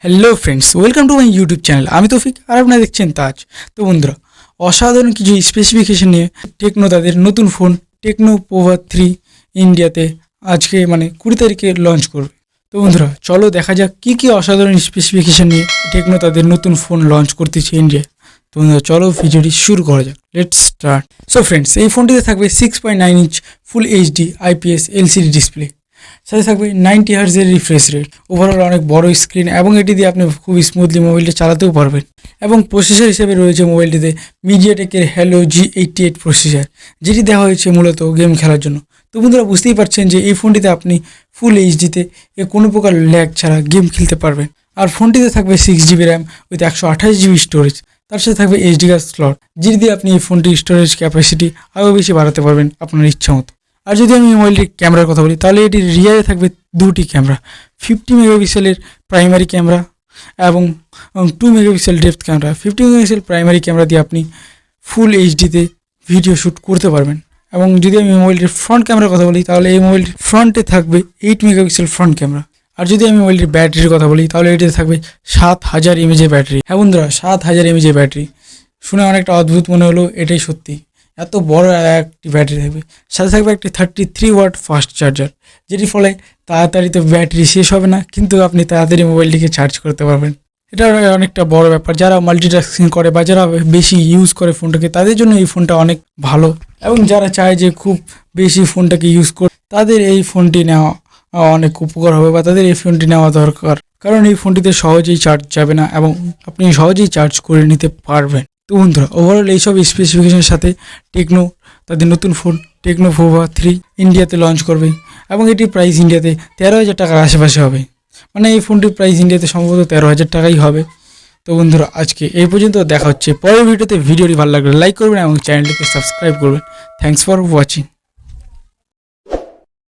Hello friends, welcome to my YouTube channel. আমি তৌফিক আর আপনারা দেখছেন তাজ। তো বন্ধুরা, অসাধারণ কিছু স্পেসিফিকেশন নিয়ে টেকনো তাদের নতুন ফোন টেকনো পোভা 3 ইন্ডিয়াতে আজকে 20 তারিখে লঞ্চ করবে। তো বন্ধুরা, চলো দেখা যাক কী অসাধারণ স্পেসিফিকেশন নিয়ে টেকনো তাদের নতুন ফোন লঞ্চ করতেছে ইন্ডিয়ায়। তো বন্ধুরা, চলো ভিডিওটি শুরু করা যাক। Let's start. সো ফ্রেন্ডস, এই ফোনটিতে থাকবে 6.9 inch full HD IPS LCD display, সাথে থাকবে 90 হার্জের রিফ্রেশ রেট, ওভারঅল অনেক বড় স্ক্রিন এবং এটি দিয়ে আপনি খুব স্মুথলি মোবাইলটা চালাতেও পারবেন। এবং প্রসেসর হিসেবে রয়েছে মোবাইলটিতে মিডিয়াটেকের হ্যালো G88 প্রসেসর, যেটি দেওয়া হয়েছে মূলত গেম খেলার জন্য। তো বন্ধুরা, বুঝতেই পারছেন যে এই ফোনটিতে আপনি ফুল এইচডিতে কোনো প্রকার ল্যাগ ছাড়া গেম খেলতে পারবেন। আর ফোনটিতে থাকবে 6GB RAM with 128GB storage, তার সাথে থাকবে SD কার্ড স্লট, যেটি দিয়ে আপনি এই ফোনটির স্টোরেজ ক্যাপাসিটি আরও বেশি বাড়াতে পারবেন আপনার ইচ্ছা মতো। আর যদি আমি মোবাইলটির ক্যামেরার কথা বলি, তাহলে এটির রিয়ারে থাকবে দুটি ক্যামেরা, 50 মেগাপিক্সেলের প্রাইমারি ক্যামেরা এবং 2 megapixel depth camera. 50 megapixel primary camera দিয়ে আপনি ফুল এইচডিতে ভিডিও শ্যুট করতে পারবেন। এবং যদি আমি মোবাইলটির ফ্রন্ট ক্যামেরার কথা বলি, তাহলে এই মোবাইলটির ফ্রন্টে থাকবে 8 মেগাপিক্সেল ফ্রন্ট ক্যামেরা। আর যদি আমি মোবাইলটির ব্যাটারির কথা বলি, তাহলে এটিতে থাকবে 7000 mAh ব্যাটারি। হ্যাঁ বন্ধুরা, 7000 mAh ব্যাটারি শুনে অনেকটা অদ্ভুত মনে হলো, এটাই সত্যি, এত বড় একটি ব্যাটারি থাকবে। সাথে থাকবে একটি 33 ওয়াট ফাস্ট চার্জার, যেটির ফলে তাড়াতাড়ি তো ব্যাটারি শেষ হবে না, কিন্তু আপনি তাড়াতাড়ি মোবাইলটিকে চার্জ করতে পারবেন। এটা অনেকটা বড় ব্যাপার। যারা মাল্টিটাস্কিং করে বা যারা বেশি ইউজ করে ফোনটাকে, তাদের জন্য এই ফোনটা অনেক ভালো। এবং যারা চায় যে খুব বেশি ফোনটাকে ইউজ করে, তাদের এই ফোনটি নেওয়া অনেক উপকার হবে বা তাদের এই ফোনটি নেওয়া দরকার, কারণ এই ফোনটিতে সহজেই চার্জ যাবে না এবং আপনি সহজেই চার্জ করে নিতে পারবেন। তো বন্ধুরা, ওভারঅল এইসব স্পেসিফিকেশনের সাথে টেকনো তাদের নতুন ফোন টেকনো পোভা 3 ইন্ডিয়াতে লঞ্চ করবে এবং এটির প্রাইস ইন্ডিয়াতে 13,000 টাকার আশেপাশে হবে। এই ফোনটির প্রাইস ইন্ডিয়াতে সম্ভবত 13,000 টাকাই হবে। তো বন্ধুরা, আজকে এই পর্যন্ত, দেখা হচ্ছে পরের ভিডিওতে। ভিডিওটি ভালো লাগলে লাইক করবেন এবং চ্যানেলটিকে সাবস্ক্রাইব করবেন। Thanks for watching.